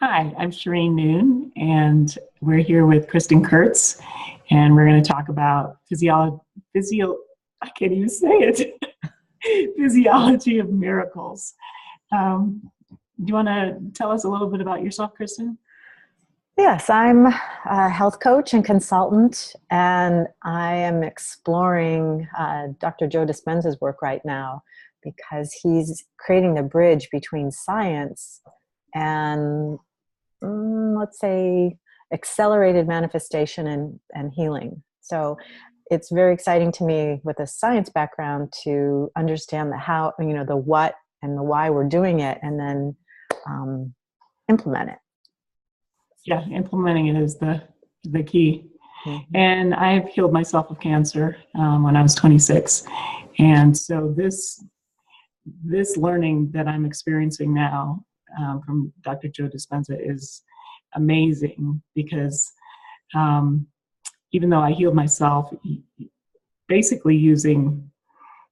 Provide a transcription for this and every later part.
Hi, I'm Shereen Noon, and we're here with Kristin Kurtz, and we're going to talk about I can't even say it, physiology of miracles. Do you want to tell us a little bit about yourself, Kristin? Yes, I'm a health coach and consultant, and I am exploring Dr. Joe Dispenza's work right now because he's creating the bridge between science and, let's say, accelerated manifestation and healing. So it's very exciting to me with a science background to understand the how, the what and the why we're doing it, and then implement it. Yeah, implementing it is the key. Mm-hmm. And I've healed myself of cancer when I was 26, and so this learning that I'm experiencing now from Dr. Joe Dispenza is amazing because even though I healed myself, basically using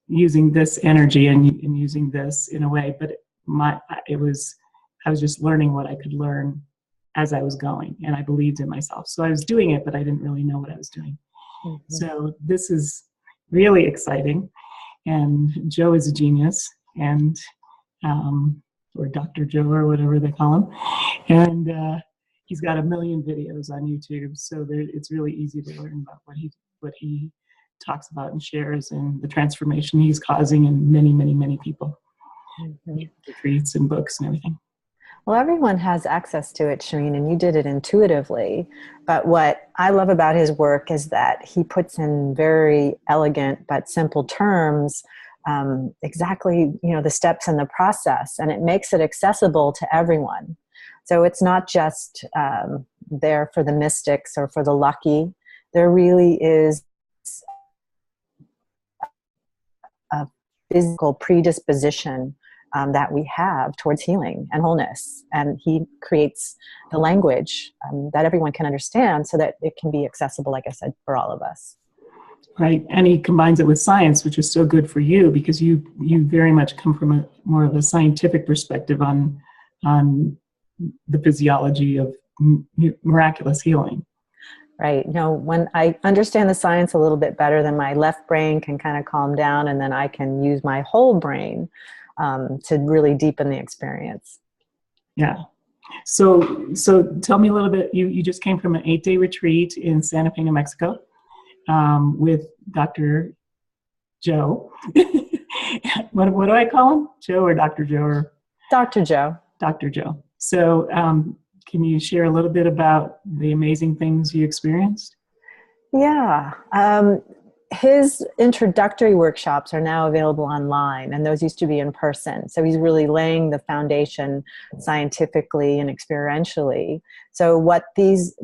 this energy and using this in a way, but I was just learning what I could learn as I was going, and I believed in myself. So I was doing it, but I didn't really know what I was doing. Mm-hmm. So this is really exciting, and Joe is a genius, and or Dr. Joe or whatever they call him, and he's got a million videos on YouTube, so it's really easy to learn about what he talks about and shares, and the transformation he's causing in many people. Mm-hmm. Retreats and books and everything. Well, everyone has access to it, Shereen, and you did it intuitively. But what I love about his work is that he puts in very elegant but simple terms exactly, the steps in the process, and it makes it accessible to everyone. So it's not just there for the mystics or for the lucky. There really is a physical predisposition that we have towards healing and wholeness. And he creates the language that everyone can understand so that it can be accessible, like I said, for all of us. Right. And he combines it with science, which is so good for you because you very much come from more of a scientific perspective on the physiology of miraculous healing. Right. When I understand the science a little bit better, then my left brain can kind of calm down, and then I can use my whole brain to really deepen the experience. Yeah. So tell me a little bit. You just came from an 8-day retreat in Santa Fe, New Mexico, with Dr. Joe. What do I call him? Joe or Dr. Joe? Or Dr. Joe. Dr. Joe. So can you share a little bit about the amazing things you experienced? Yeah. His introductory workshops are now available online, and those used to be in person. So he's really laying the foundation scientifically and experientially. So what this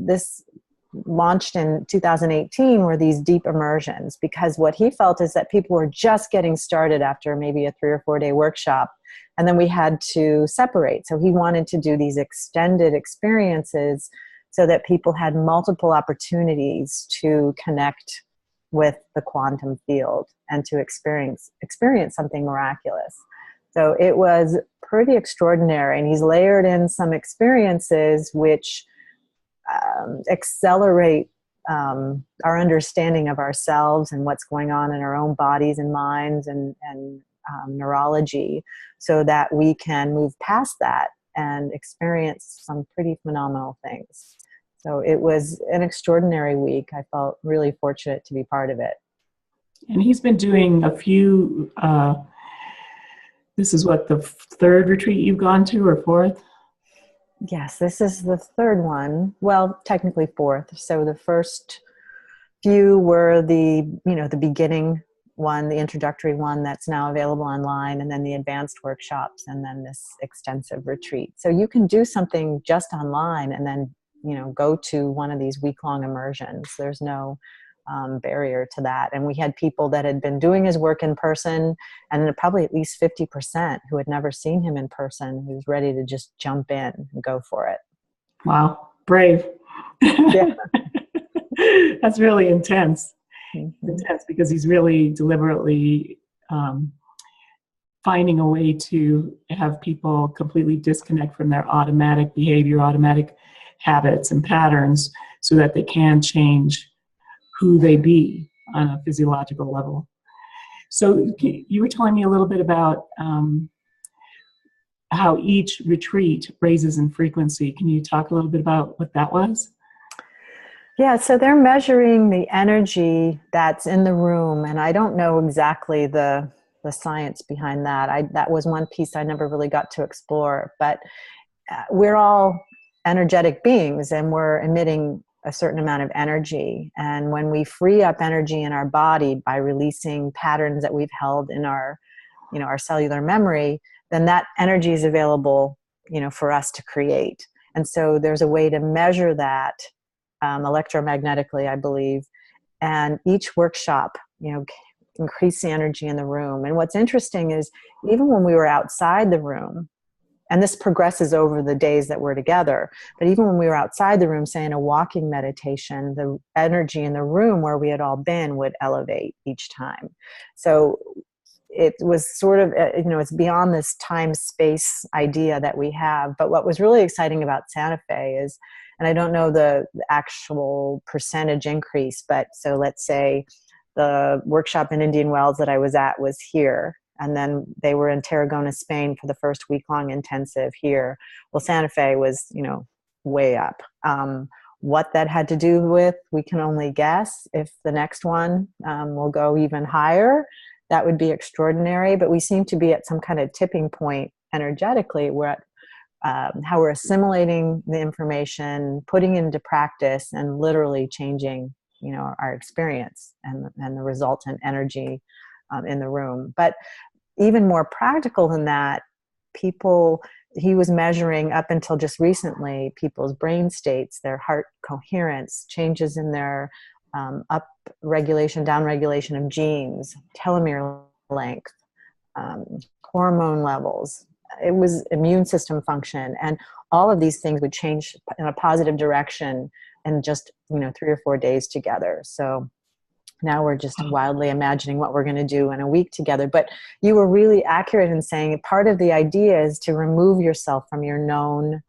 launched in 2018 were these deep immersions, because what he felt is that people were just getting started after maybe a 3 or 4 day workshop, and then we had to separate. So he wanted to do these extended experiences so that people had multiple opportunities to connect with the quantum field and to experience something miraculous. So it was pretty extraordinary, and he's layered in some experiences which accelerate our understanding of ourselves and what's going on in our own bodies and minds and neurology, so that we can move past that and experience some pretty phenomenal things. So it was an extraordinary week. I felt really fortunate to be part of it. And he's been doing a few, this is what, the 3rd retreat you've gone to, or 4th? Yes, this is the 3rd one. Well, technically 4th. So the first few were the beginning one, the introductory one that's now available online, and then the advanced workshops, and then this extensive retreat. So you can do something just online and then go to one of these week-long immersions. There's no barrier to that. And we had people that had been doing his work in person, and probably at least 50% who had never seen him in person, who's ready to just jump in and go for it. Wow. Brave. Yeah. That's really intense. Mm-hmm. Intense because he's really deliberately finding a way to have people completely disconnect from their automatic behavior, automatic habits and patterns so that they can change who they be on a physiological level. So you were telling me a little bit about how each retreat raises in frequency. Can you talk a little bit about what that was? Yeah, so they're measuring the energy that's in the room, and I don't know exactly the science behind that. That was one piece I never really got to explore, but we're all energetic beings, and we're emitting a certain amount of energy. And when we free up energy in our body by releasing patterns that we've held in our, our cellular memory, then that energy is available, for us to create. And so there's a way to measure that electromagnetically, I believe. And each workshop, increase the energy in the room. And what's interesting is even when we were outside the room, and this progresses over the days that we're together, but even when we were outside the room, say in a walking meditation, the energy in the room where we had all been would elevate each time. So it was sort of, it's beyond this time-space idea that we have. But what was really exciting about Santa Fe is, and I don't know the actual percentage increase, but so let's say the workshop in Indian Wells that I was at was here. And then they were in Tarragona, Spain for the first week-long intensive here. Well, Santa Fe was, way up. What that had to do with, we can only guess. If the next one will go even higher, that would be extraordinary. But we seem to be at some kind of tipping point energetically where how we're assimilating the information, putting it into practice, and literally changing, our experience and the resultant energy in the room. But even more practical than that, he was measuring up until just recently people's brain states, their heart coherence, changes in their up regulation, down regulation of genes, telomere length, hormone levels. It was immune system function, and all of these things would change in a positive direction in just 3 or 4 days together. So now we're just wildly imagining what we're going to do in a week together. But you were really accurate in saying part of the idea is to remove yourself from your known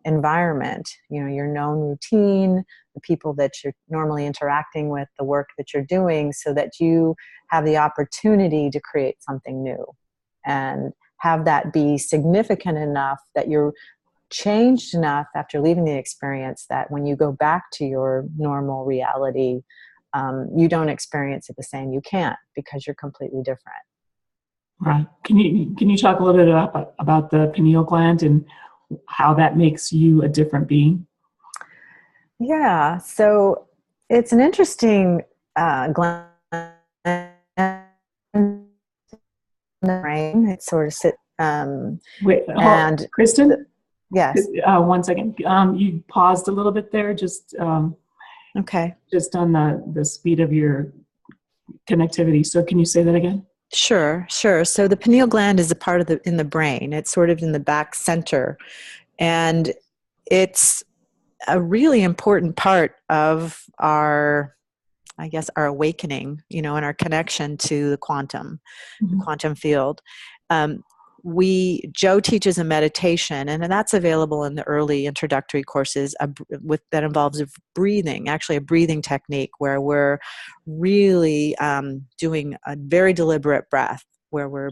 environment, your known routine, the people that you're normally interacting with, the work that you're doing, so that you have the opportunity to create something new and have that be significant enough that you're changed enough after leaving the experience that when you go back to your normal reality, you don't experience it the same. You can't, because you're completely different. Right. Can you talk a little bit about the pineal gland and how that makes you a different being? Yeah. So it's an interesting gland in the brain. It sort of sits. Wait, and Kristin? Yes. 1 second. You paused a little bit there. Just okay. Just on the speed of your connectivity. So can you say that again? Sure. So the pineal gland is a part in the brain. It's sort of in the back center, and it's a really important part of our awakening, and our connection to the quantum field. Joe teaches a meditation, and that's available in the early introductory courses that involves breathing, actually a breathing technique where we're really doing a very deliberate breath, where we're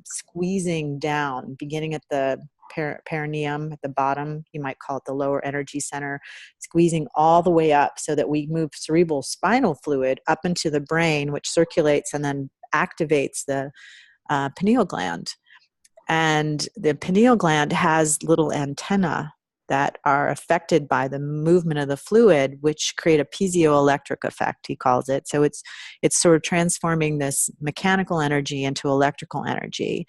squeezing down, beginning at the perineum at the bottom, you might call it the lower energy center, squeezing all the way up so that we move cerebral spinal fluid up into the brain, which circulates and then activates the pineal gland. And the pineal gland has little antennae that are affected by the movement of the fluid, which create a piezoelectric effect, he calls it. So it's sort of transforming this mechanical energy into electrical energy.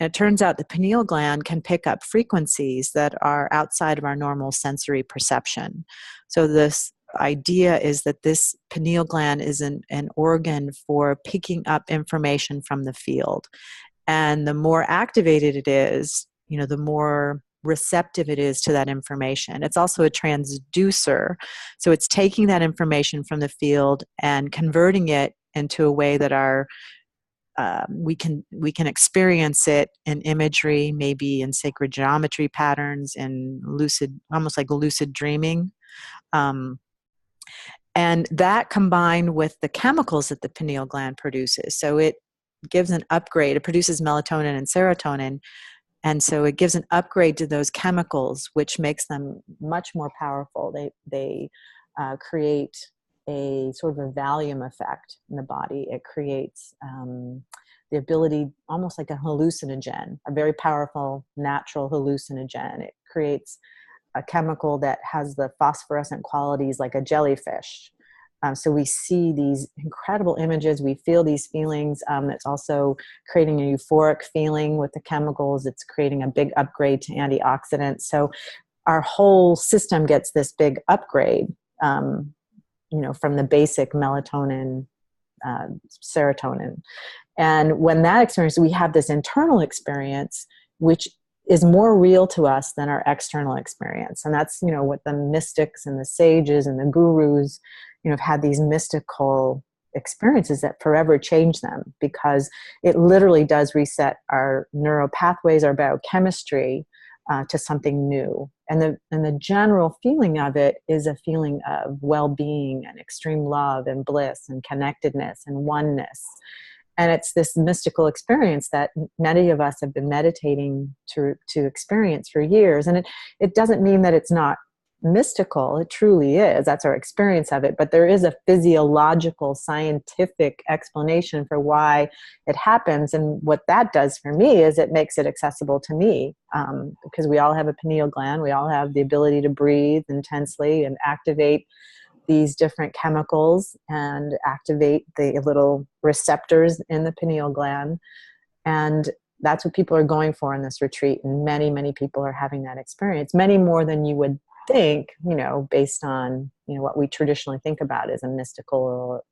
And it turns out the pineal gland can pick up frequencies that are outside of our normal sensory perception. So this idea is that this pineal gland is an organ for picking up information from the field. And the more activated it is, the more receptive it is to that information. It's also a transducer. So it's taking that information from the field and converting it into a way that our we can experience it in imagery, maybe in sacred geometry patterns, in lucid, almost like lucid dreaming. And that combined with the chemicals that the pineal gland produces. So it gives an upgrade. It produces melatonin and serotonin. And so it gives an upgrade to those chemicals, which makes them much more powerful. They create a sort of a Valium effect in the body. It creates the ability, almost like a hallucinogen, a very powerful natural hallucinogen. It creates a chemical that has the phosphorescent qualities like a jellyfish. So we see these incredible images, we feel these feelings. It's also creating a euphoric feeling with the chemicals. It's creating a big upgrade to antioxidants. So our whole system gets this big upgrade, from the basic melatonin, serotonin. And when that experience, we have this internal experience, which is more real to us than our external experience. And that's, what the mystics and the sages and the gurus, have had these mystical experiences that forever change them, because it literally does reset our neural pathways, our biochemistry, to something new. And the general feeling of it is a feeling of well-being and extreme love and bliss and connectedness and oneness. And it's this mystical experience that many of us have been meditating to experience for years. And it doesn't mean that it's not mystical. It truly is. That's our experience of it. But there is a physiological, scientific explanation for why it happens. And what that does for me is it makes it accessible to me, because we all have a pineal gland. We all have the ability to breathe intensely and activate these different chemicals and activate the little receptors in the pineal gland. And that's what people are going for in this retreat. And many, many people are having that experience, many more than you would think, based on, what we traditionally think about as a mystical,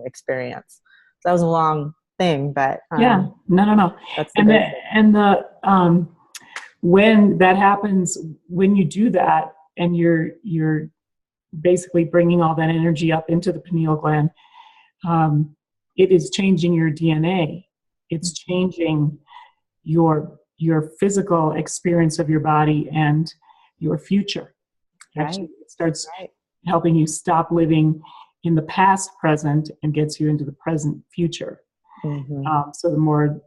experience. So that was a long thing, but yeah, no. That's when that happens, when you do that, and you're basically bringing all that energy up into the pineal gland, it is changing your DNA. It's changing your physical experience of your body and your future. Actually, it starts helping you stop living in the past, present, and gets you into the present, future. Mm-hmm. So the more,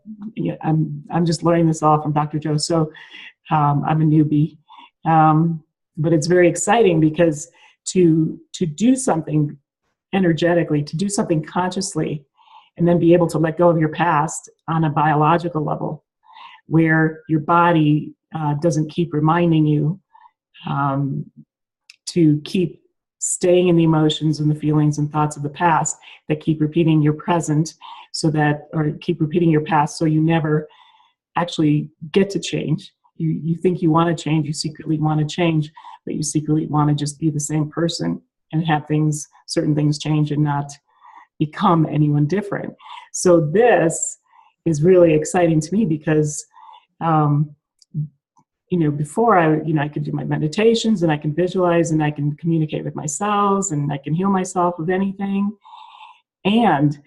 I'm just learning this all from Dr. Joe. So I'm a newbie, but it's very exciting, because to do something energetically, to do something consciously, and then be able to let go of your past on a biological level, where your body doesn't keep reminding you to keep staying in the emotions and the feelings and thoughts of the past that keep repeating your present, or keep repeating your past, so you never actually get to change. You think you want to change, you secretly want to change, but you secretly want to just be the same person and have certain things change and not become anyone different. So this is really exciting to me, because before I could do my meditations, and I can visualize, and I can communicate with my cells, and I can heal myself of anything. And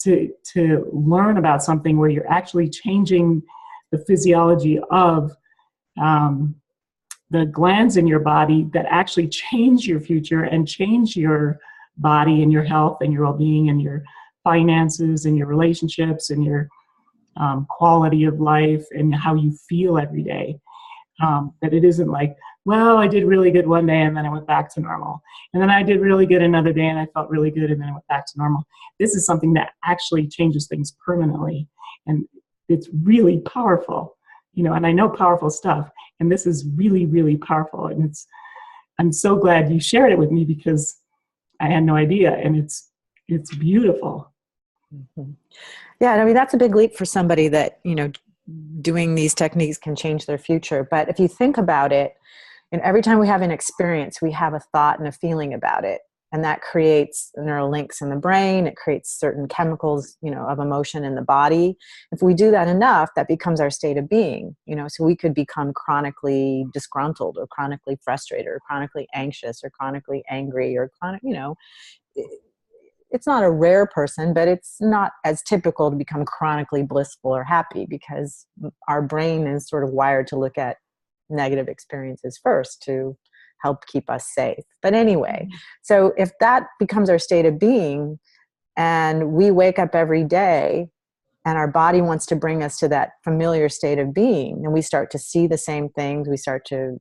to learn about something where you're actually changing the physiology of the glands in your body that actually change your future and change your body and your health and your well-being and your finances and your relationships and your quality of life and how you feel every day. That it isn't like, well, I did really good one day and then I went back to normal. And then I did really good another day and I felt really good and then I went back to normal. This is something that actually changes things permanently. And it's really powerful, and I know powerful stuff. And this is really, really powerful. And I'm so glad you shared it with me, because I had no idea. And it's beautiful. Mm-hmm. Yeah, I mean, that's a big leap for somebody that, doing these techniques can change their future. But if you think about it, and every time we have an experience, we have a thought and a feeling about it. And that creates neural links in the brain. It creates certain chemicals, of emotion in the body. If we do that enough, that becomes our state of being, so we could become chronically disgruntled or chronically frustrated or chronically anxious or chronically angry or it's not a rare person, but it's not as typical to become chronically blissful or happy, because our brain is sort of wired to look at negative experiences first to help keep us safe. But anyway, so if that becomes our state of being, and we wake up every day and our body wants to bring us to that familiar state of being, and we start to see the same things, we start to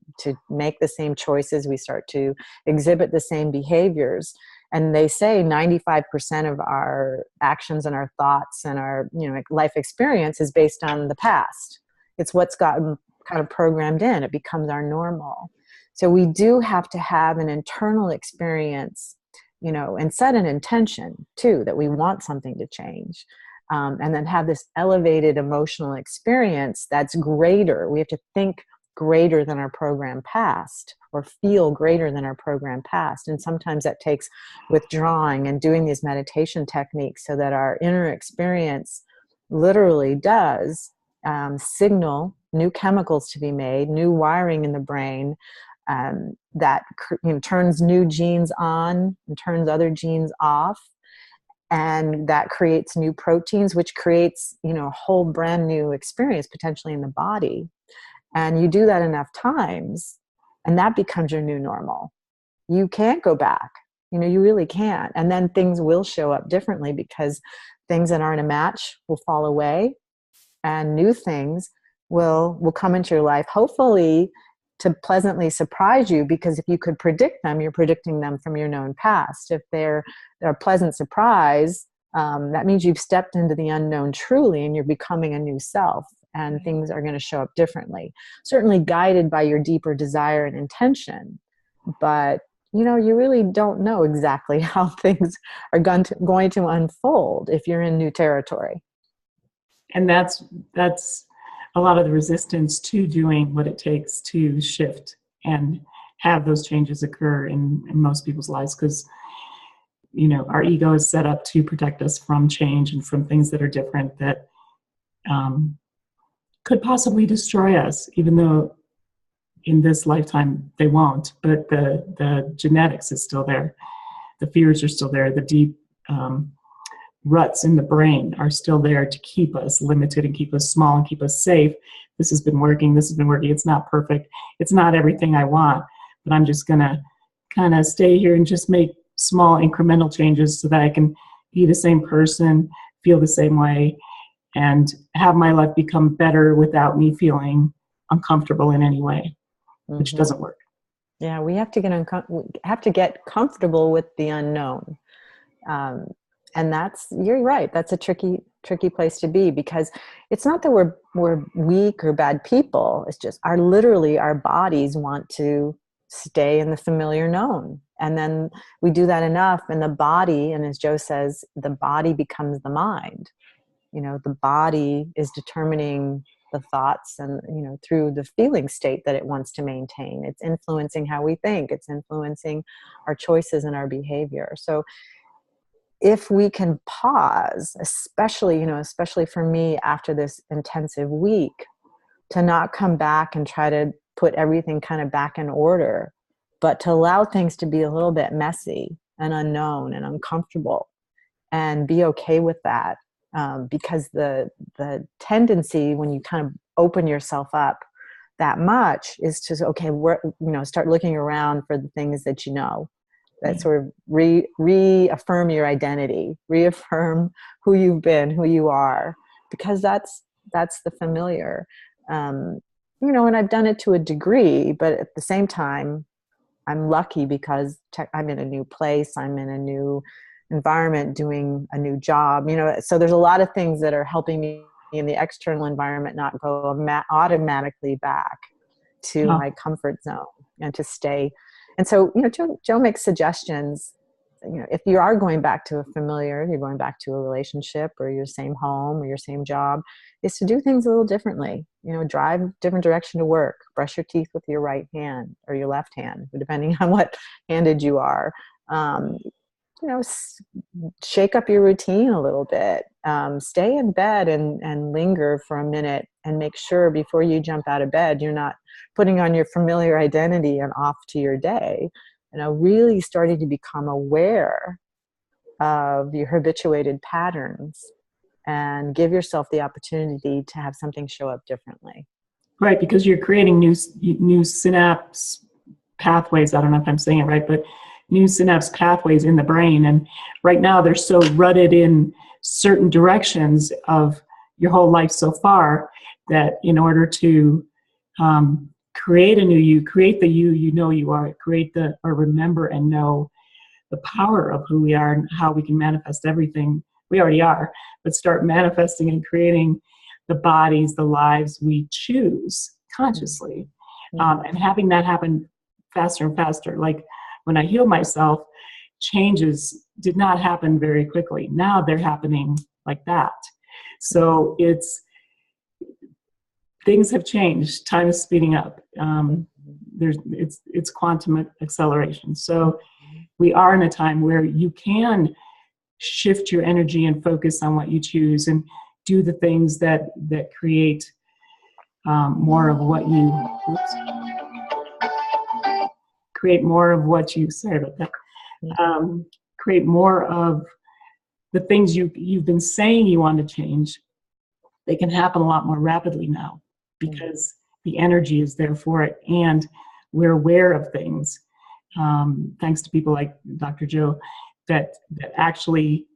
make the same choices, we start to exhibit the same behaviors. And they say 95% of our actions and our thoughts and our, life experience is based on the past. It's what's gotten kind of programmed in. It becomes our normal. So we do have to have an internal experience, and set an intention too, that we want something to change. And then have this elevated emotional experience that's greater. We have to think greater than our program past, or feel greater than our program past. And sometimes that takes withdrawing and doing these meditation techniques so that our inner experience literally does signal new chemicals to be made, new wiring in the brain, that turns new genes on and turns other genes off. And that creates new proteins, which creates, a whole brand new experience potentially in the body. And you do that enough times, and that becomes your new normal. You can't go back. You really can't. And then things will show up differently, because things that aren't a match will fall away, and new things will come into your life, hopefully to pleasantly surprise you, because if you could predict them, you're predicting them from your known past. If they're a pleasant surprise, that means you've stepped into the unknown truly, and you're becoming a new self, and things are going to show up differently. Certainly guided by your deeper desire and intention, but you really don't know exactly how things are going to unfold if you're in new territory. And that's a lot of the resistance to doing what it takes to shift and have those changes occur in most people's lives, because our ego is set up to protect us from change and from things that are different, that could possibly destroy us, even though in this lifetime they won't. But the genetics is still there, the fears are still there, the deep ruts in the brain are still there to keep us limited and keep us small and keep us safe. This has been working. It's not perfect. It's not everything I want, but I'm just going to kind of stay here and just make small incremental changes so that I can be the same person, feel the same way, and have my life become better without me feeling uncomfortable in any way, which doesn't work. Yeah, we have to get comfortable with the unknown. And you're right, that's a tricky place to be, because it's not that we're weak or bad people. It's just literally our bodies want to stay in the familiar known. And then we do that enough, and the body, and as Joe says, the body becomes the mind. The body is determining the thoughts and, through the feeling state that it wants to maintain. It's influencing how we think. It's influencing our choices and our behavior. So if we can pause, especially for me after this intensive week, to not come back and try to put everything kind of back in order, but to allow things to be a little bit messy and unknown and uncomfortable, and be okay with that. Because the tendency when you kind of open yourself up that much is to, start looking around for the things that that sort of reaffirm your identity, reaffirm who you've been, who you are, because that's the familiar. And I've done it to a degree, but at the same time, I'm lucky because I'm in a new place, I'm in a new environment, doing a new job, so there's a lot of things that are helping me in the external environment not go automatically back to my comfort zone and to stay. And so, Joe makes suggestions, if you are going back to a familiar, you're going back to a relationship or your same home or your same job, is to do things a little differently. Drive a different direction to work, brush your teeth with your right hand or your left hand, depending on what handed you are. Shake up your routine a little bit. Stay in bed and linger for a minute, and make sure before you jump out of bed, you're not putting on your familiar identity and off to your day. Really starting to become aware of your habituated patterns and give yourself the opportunity to have something show up differently. Right, because you're creating new synapse pathways. I don't know if I'm saying it right, but new synapse pathways in the brain. And right now they're so rutted in certain directions of your whole life so far that in order to create a new you, create the you know you are, or remember and know the power of who we are and how we can manifest everything we already are, but start manifesting and creating the bodies, the lives we choose consciously, and having that happen faster and faster. Like when I healed myself, changes did not happen very quickly. Now they're happening like that. So things have changed. Time is speeding up. It's quantum acceleration. So we are in a time where you can shift your energy and focus on what you choose and do the things that create more of what you create more of what you sorry about that create more of the things you've been saying you want to change. They can happen a lot more rapidly now because the energy is there for it, and we're aware of things thanks to people like Dr. Joe that actually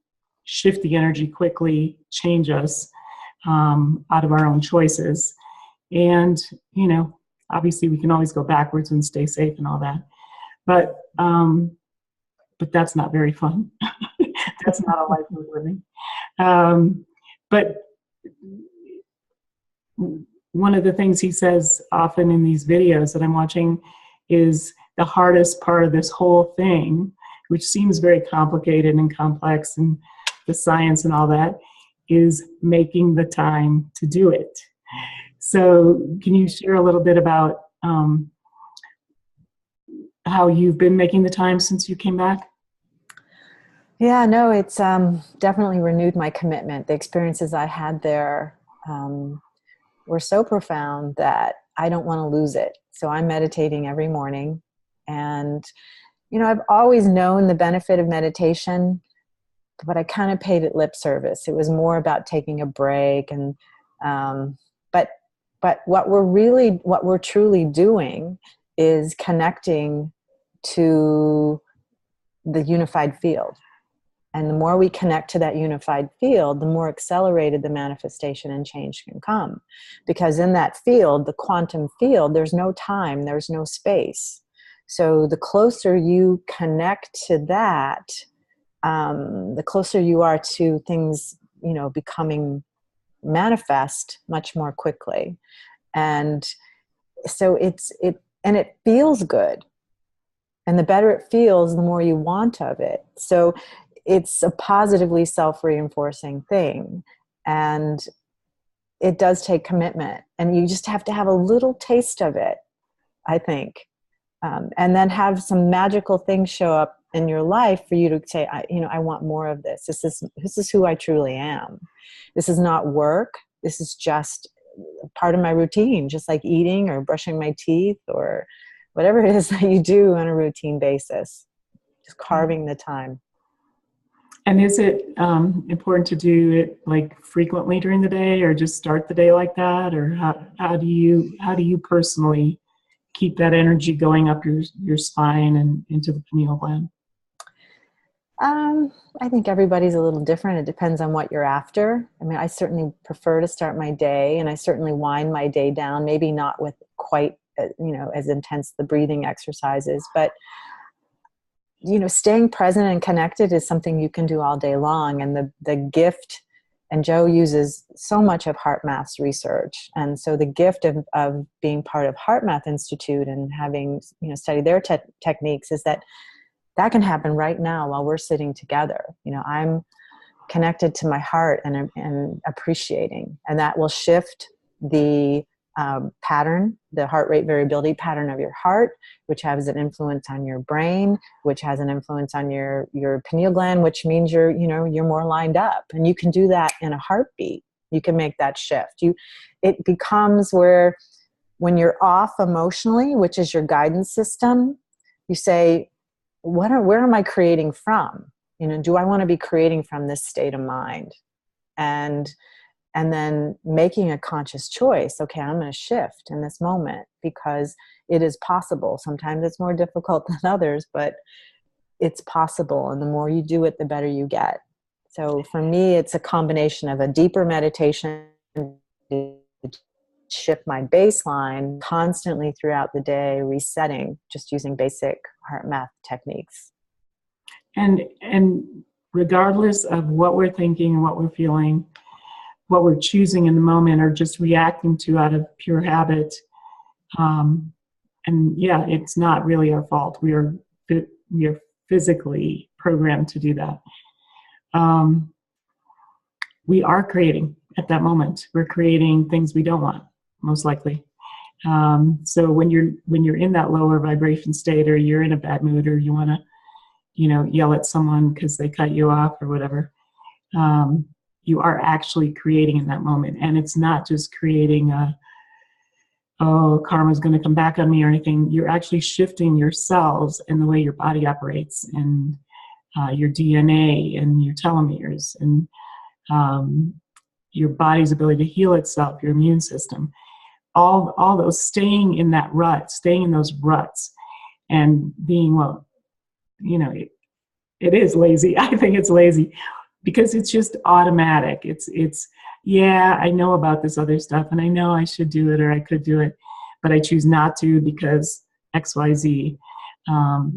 shift the energy quickly, change us out of our own choices. And, obviously we can always go backwards and stay safe and all that. But that's not very fun. That's not a life worth living. But one of the things he says often in these videos that I'm watching is the hardest part of this whole thing, which seems very complicated and complex and the science and all that, is making the time to do it. So can you share a little bit about how you've been making the time since you came back? Yeah, no, it's definitely renewed my commitment. The experiences I had there were so profound that I don't want to lose it. So I'm meditating every morning. And, I've always known the benefit of meditation, but I kind of paid it lip service. It was more about taking a break. And but what we're truly doing is connecting to the unified field. And the more we connect to that unified field, the more accelerated the manifestation and change can come. Because in that field, the quantum field, there's no time, there's no space. So the closer you connect to that, the closer you are to things, becoming manifest much more quickly. And so it feels good. And the better it feels, the more you want of it. So it's a positively self-reinforcing thing. And it does take commitment. And you just have to have a little taste of it, I think. And then have some magical things show up in your life for you to say, I want more of this. This is who I truly am. This is not work. This is just part of my routine, just like eating or brushing my teeth or whatever it is that you do on a routine basis, just carving the time. And is it important to do it like frequently during the day, or just start the day like that? Or how do you personally keep that energy going up your spine and into the pineal gland? I think everybody's a little different. It depends on what you're after. I mean, I certainly prefer to start my day, and I certainly wind my day down, maybe not with quite, as intense the breathing exercises, but, staying present and connected is something you can do all day long. And the gift, and Joe uses so much of HeartMath's research. And so the gift of being part of HeartMath Institute and having, studied their techniques is that can happen right now while we're sitting together. I'm connected to my heart and appreciating, and that will shift the pattern, the heart rate variability pattern of your heart, which has an influence on your brain, which has an influence on your pineal gland, which means you're more lined up. And you can do that in a heartbeat. You can make that shift. It becomes where when you're off emotionally, which is your guidance system, you say, where am I creating from? do I want to be creating from this state of mind? And then making a conscious choice. Okay, I'm going to shift in this moment because it is possible. Sometimes it's more difficult than others, but it's possible. And the more you do it, the better you get. So for me, it's a combination of a deeper meditation to shift my baseline constantly throughout the day, resetting, just using basic heart math techniques. And regardless of what we're thinking and what we're feeling, what we're choosing in the moment or just reacting to out of pure habit. And yeah, it's not really our fault. We are physically programmed to do that. We are creating at that moment. We're creating things we don't want, most likely. So when you're in that lower vibration state, or you're in a bad mood, or you want to, yell at someone because they cut you off or whatever, you are actually creating in that moment. And it's not just creating karma's going to come back on me or anything. You're actually shifting your cells and the way your body operates, and your DNA and your telomeres, and your body's ability to heal itself, your immune system, all those staying in those ruts and being, it is lazy. I think it's lazy because it's just automatic. It's yeah, I know about this other stuff and I know I should do it or I could do it, but I choose not to because XYZ. I'm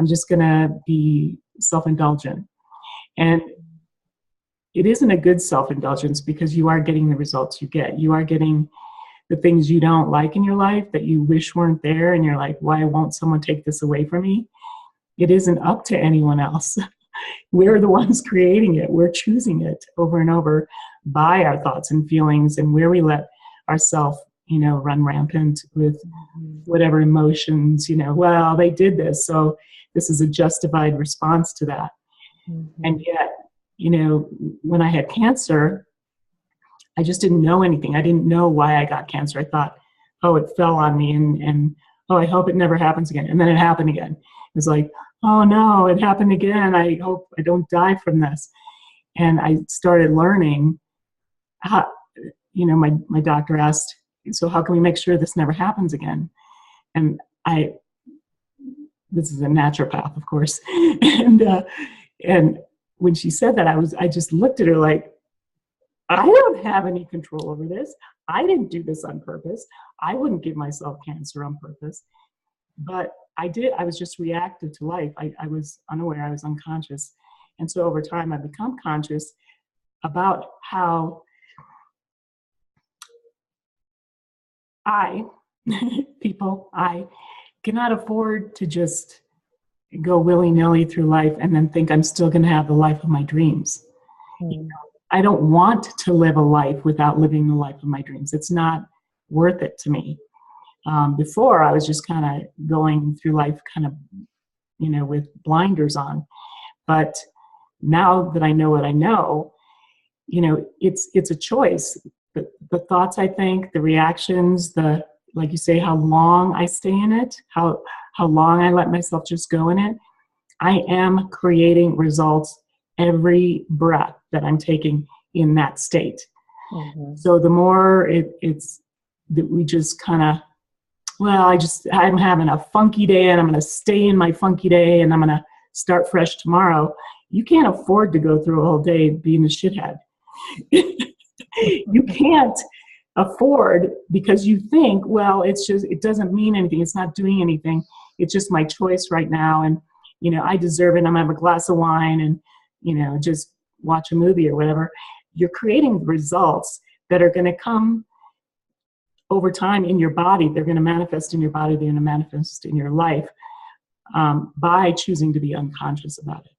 just gonna be self-indulgent. And it isn't a good self-indulgence because you are getting the results you get. You are getting the things you don't like in your life that you wish weren't there, and you're like, why won't someone take this away from me? It isn't up to anyone else. We're the ones creating it. We're choosing it over and over by our thoughts and feelings, and where we let ourselves, run rampant with whatever emotions, well, they did this, so this is a justified response to that. Mm-hmm. And yet, when I had cancer, I just didn't know anything. I didn't know why I got cancer. I thought, oh, it fell on me, and oh, I hope it never happens again. And then it happened again. It was like, oh no, it happened again. I hope I don't die from this. And I started learning how, my doctor asked, so how can we make sure this never happens again? And this is a naturopath, of course. And when she said that, I just looked at her like, I don't have any control over this. I didn't do this on purpose. I wouldn't give myself cancer on purpose. But I did. I was just reactive to life. I was unaware. I was unconscious. And so over time, I become conscious about how I cannot afford to just go willy-nilly through life and then think I'm still going to have the life of my dreams. Mm. I don't want to live a life without living the life of my dreams. It's not worth it to me. Before, I was just kind of going through life kind of, with blinders on. But now that I know what I know, it's a choice. The thoughts I think, the reactions, like you say, how long I stay in it, how long I let myself just go in it, I am creating results every breath that I'm taking in that state. Mm-hmm. So the more it's that we just kind of, I'm having a funky day and I'm going to stay in my funky day and I'm going to start fresh tomorrow. You can't afford to go through a whole day being a shithead. You can't afford, because you think, it doesn't mean anything. It's not doing anything. It's just my choice right now. And, I deserve it. I'm going to have a glass of wine and, just watch a movie or whatever. You're creating results that are going to come over time in your body. They're going to manifest in your body. They're going to manifest in your life by choosing to be unconscious about it.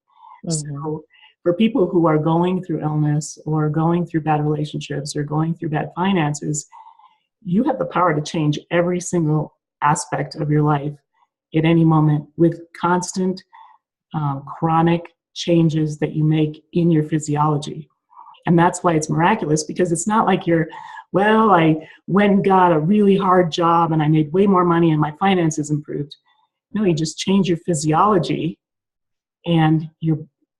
Mm-hmm. So for people who are going through illness or going through bad relationships or going through bad finances, you have the power to change every single aspect of your life at any moment with constant chronic changes that you make in your physiology. And that's why it's miraculous, because it's not like I went and got a really hard job and I made way more money and my finances improved. No, you just change your physiology and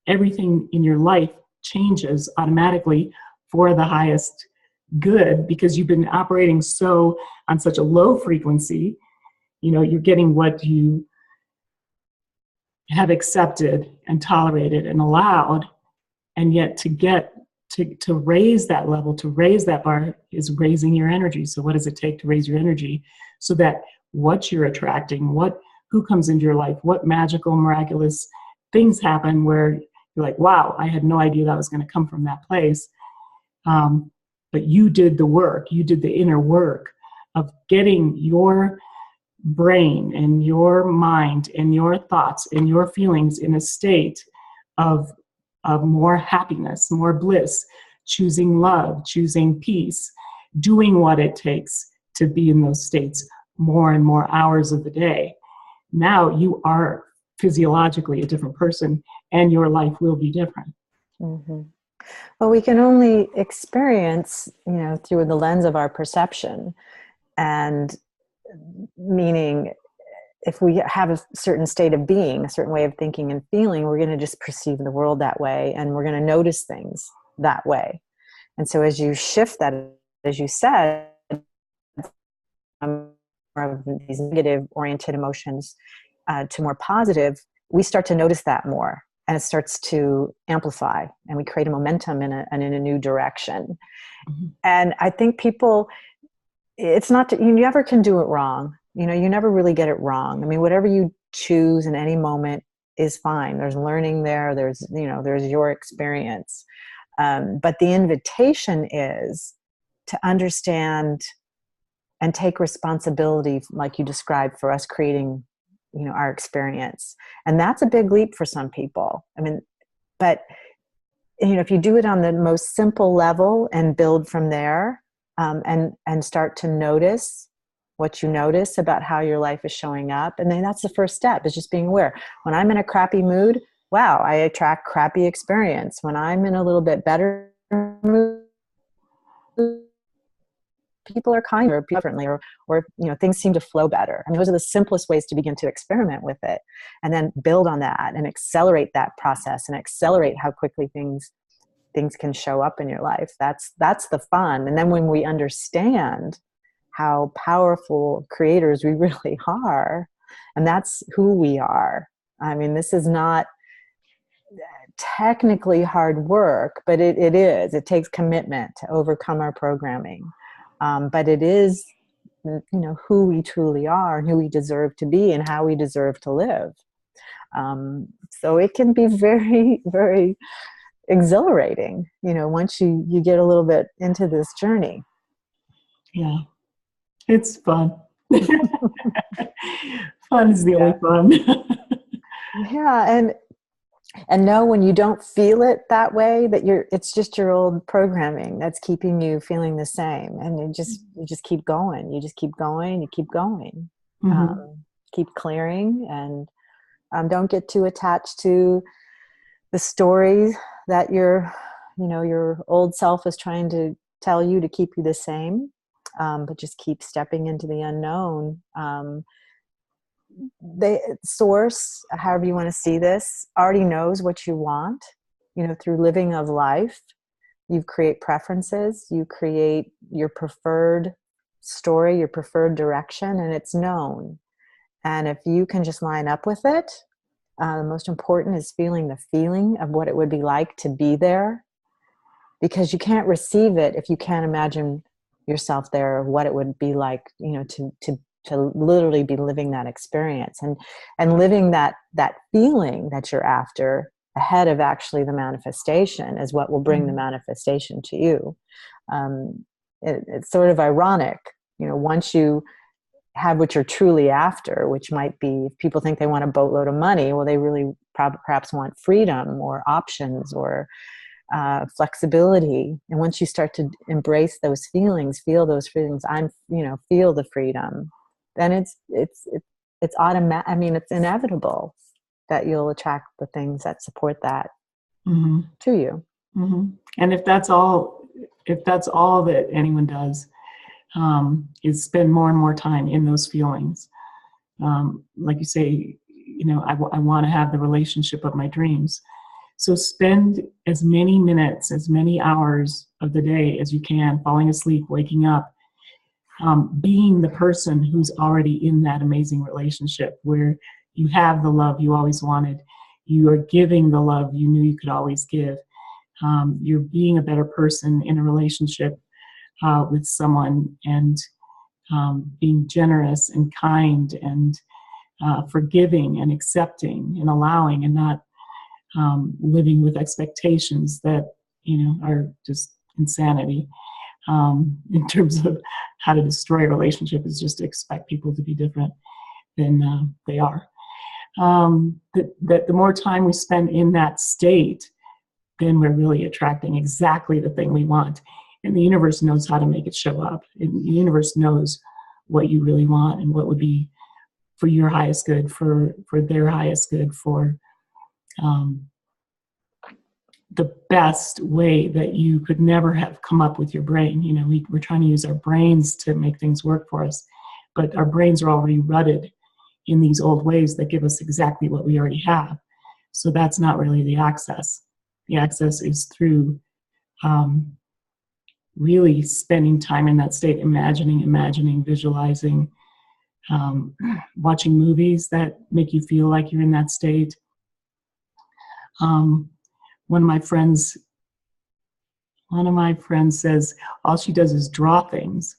everything in your life changes automatically for the highest good, because you've been operating on such a low frequency. You're getting what you have accepted and tolerated and allowed, and yet to raise that level, to raise that bar, is raising your energy. So what does it take to raise your energy so that what you're attracting, who comes into your life, what magical, miraculous things happen where you're like, wow, I had no idea that was going to come from that place. But you did the work, you did the inner work of getting your brain and your mind and your thoughts and your feelings in a state of more happiness, more bliss, choosing love, choosing peace, doing what it takes to be in those states more and more hours of the day. Now you are physiologically a different person, and your life will be different. Mm-hmm. Well, we can only experience, through the lens of our perception, and meaning if we have a certain state of being, a certain way of thinking and feeling, we're going to just perceive the world that way, and we're going to notice things that way. And so as you shift that, as you said, of these negative oriented emotions to more positive, we start to notice that more, and it starts to amplify, and we create a momentum in a new direction. Mm-hmm. And I think people, it's not, you never can do it wrong. You never really get it wrong. I mean, whatever you choose in any moment is fine. There's learning there. There's your experience. But the invitation is to understand and take responsibility, like you described, for us creating, our experience. And that's a big leap for some people. I mean, but, if you do it on the most simple level and build from there, and start to notice what you notice about how your life is showing up. And then that's the first step, is just being aware. When I'm in a crappy mood, wow, I attract crappy experience. When I'm in a little bit better mood, people are kinder, differently, or things seem to flow better. I mean, those are the simplest ways to begin to experiment with it, and then build on that and accelerate that process and accelerate how quickly things can show up in your life. That's the fun. And then when we understand how powerful creators we really are, and that's who we are. I mean, this is not technically hard work, but it is. It takes commitment to overcome our programming. But it is, who we truly are and who we deserve to be and how we deserve to live. So it can be very, very exhilarating, once you get a little bit into this journey. Yeah, it's fun. Fun is the only fun. Yeah, and know when you don't feel it that way, that it's just your old programming that's keeping you feeling the same, and you just keep going. You just keep going. You keep going. Mm-hmm. Keep clearing, and don't get too attached to the stories that your old self is trying to tell you to keep you the same. But just keep stepping into the unknown. The source, however you want to see this, already knows what you want. Through living of life, you create preferences, you create your preferred story, your preferred direction, and it's known. And if you can just line up with it, the most important is feeling the feeling of what it would be like to be there, because you can't receive it if you can't imagine yourself there, or what it would be like, to literally be living that experience and living that feeling that you're after ahead of actually the manifestation is what will bring the manifestation to you. It's sort of ironic, once you have what you're truly after, which might be, if people think they want a boatload of money, well, they really perhaps want freedom or options or flexibility. And once you start to embrace those feelings, feel those feelings, feel the freedom, then it's automatic. I mean, it's inevitable that you'll attract the things that support that to you. Mm-hmm. And if that's all that anyone does, is spend more and more time in those feelings. Like you say, I want to have the relationship of my dreams. So spend as many minutes, as many hours of the day as you can, falling asleep, waking up, being the person who's already in that amazing relationship where you have the love you always wanted. You are giving the love you knew you could always give. You're being a better person in a relationship with someone, and being generous and kind and forgiving and accepting and allowing, and not living with expectations that are just insanity. In terms of how to destroy a relationship, is just to expect people to be different than they are. That the more time we spend in that state, then we're really attracting exactly the thing we want. And the universe knows how to make it show up. And the universe knows what you really want and what would be for your highest good, for their highest good, for the best way that you could never have come up with your brain. We're trying to use our brains to make things work for us, but our brains are already rutted in these old ways that give us exactly what we already have. So that's not really the access. The access is through really spending time in that state, imagining, visualizing, watching movies that make you feel like you're in that state. One of my friends says all she does is draw things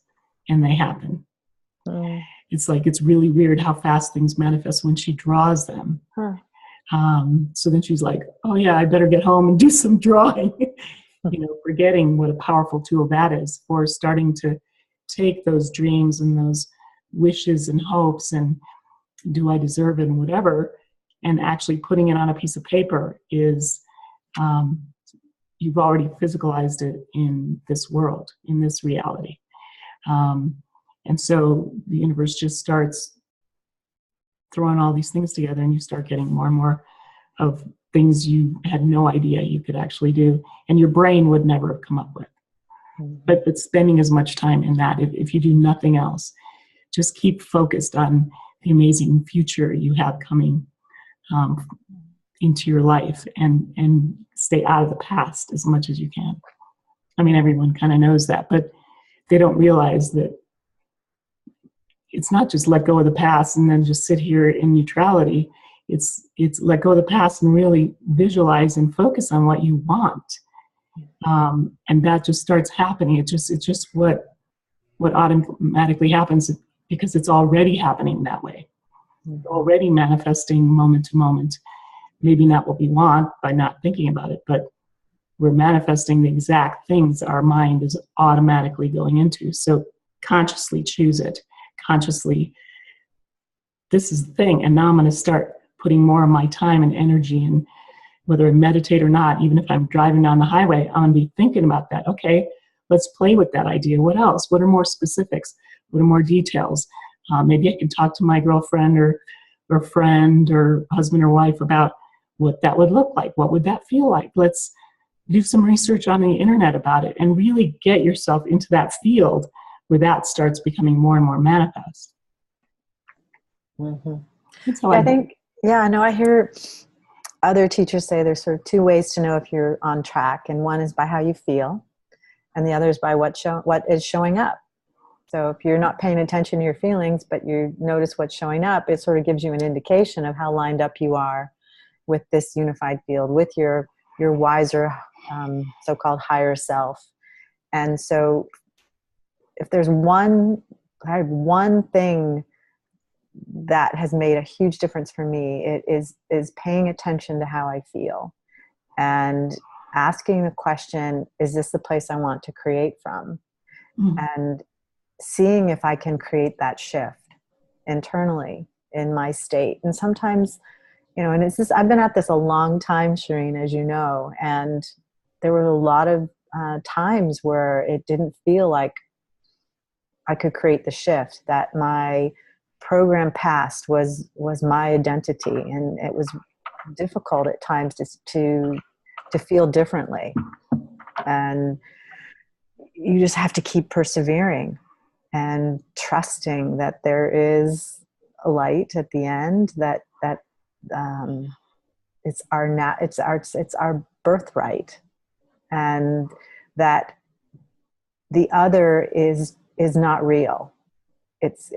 and they happen. It's like, it's really weird how fast things manifest when she draws them. So then she's like, oh yeah, I better get home and do some drawing. Forgetting what a powerful tool that is for starting to take those dreams and those wishes and hopes and do I deserve it and whatever, and actually putting it on a piece of paper is, you've already physicalized it in this world, in this reality. And so the universe just starts throwing all these things together, and you start getting more and more of things you had no idea you could actually do, and your brain would never have come up with. But spending as much time in that, if you do nothing else, just keep focused on the amazing future you have coming into your life, and stay out of the past as much as you can. I mean, everyone kind of knows that, but they don't realize that it's not just let go of the past and then just sit here in neutrality. It's let go of the past and really visualize and focus on what you want. And that just starts happening. It's just what automatically happens, because it's already happening that way. It's already manifesting moment to moment. Maybe not what we want by not thinking about it, but we're manifesting the exact things our mind is automatically going into. So consciously choose it. Consciously, this is the thing, and now I'm going to start putting more of my time and energy in, whether I meditate or not. Even if I'm driving down the highway, I'm going to be thinking about that. Okay, let's play with that idea. What else? What are more specifics? What are more details? Maybe I can talk to my girlfriend or friend or husband or wife about what that would look like. What would that feel like? Let's do some research on the internet about it and really get yourself into that field where that starts becoming more and more manifest. That's how I think. I hear other teachers say there's sort of two ways to know if you're on track, and one is by how you feel, and the other is by what is showing up. So if you're not paying attention to your feelings, but you notice what's showing up, it sort of gives you an indication of how lined up you are with this unified field, with your wiser, so-called higher self. And so if there's one thing that has made a huge difference for me, it is paying attention to how I feel and asking the question, is this the place I want to create from? And seeing if I can create that shift internally in my state. And sometimes, and it's this, I've been at this a long time, Shereen, as you know, and there were a lot of times where it didn't feel like I could create the shift, that my program past was my identity, and it was difficult at times to feel differently. And you just have to keep persevering and trusting that there is a light at the end that it's our birthright, and that the other is not real. It's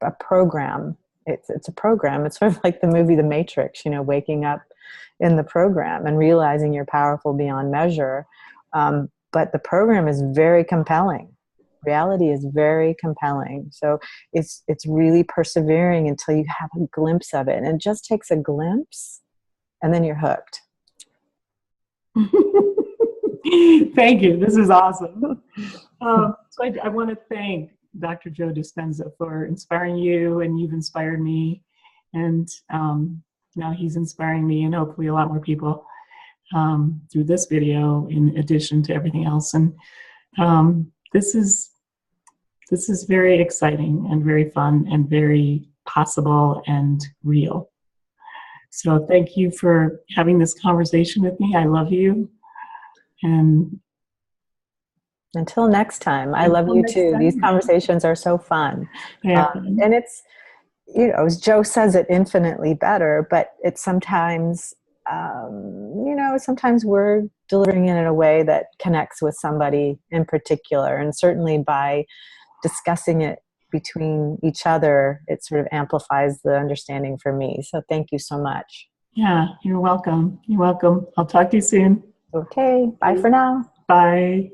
a program. It's a program. It's sort of like the movie The Matrix, waking up in the program and realizing you're powerful beyond measure. But the program is very compelling. Reality is very compelling. So it's really persevering until you have a glimpse of it. And it just takes a glimpse, and then you're hooked. Thank you. This is awesome. So I want to thank Dr. Joe Dispenza for inspiring you, and you've inspired me. And now he's inspiring me, and hopefully a lot more people through this video, in addition to everything else. And this is very exciting and very fun and very possible and real. So thank you for having this conversation with me. I love you. And until next time, I love you too. These conversations are so fun. Yeah. And it's, as Joe says, it infinitely better, but it's sometimes, sometimes we're delivering it in a way that connects with somebody in particular. And certainly by discussing it between each other, it sort of amplifies the understanding for me. So thank you so much. Yeah, you're welcome. You're welcome. I'll talk to you soon. Okay. Bye for now. Bye.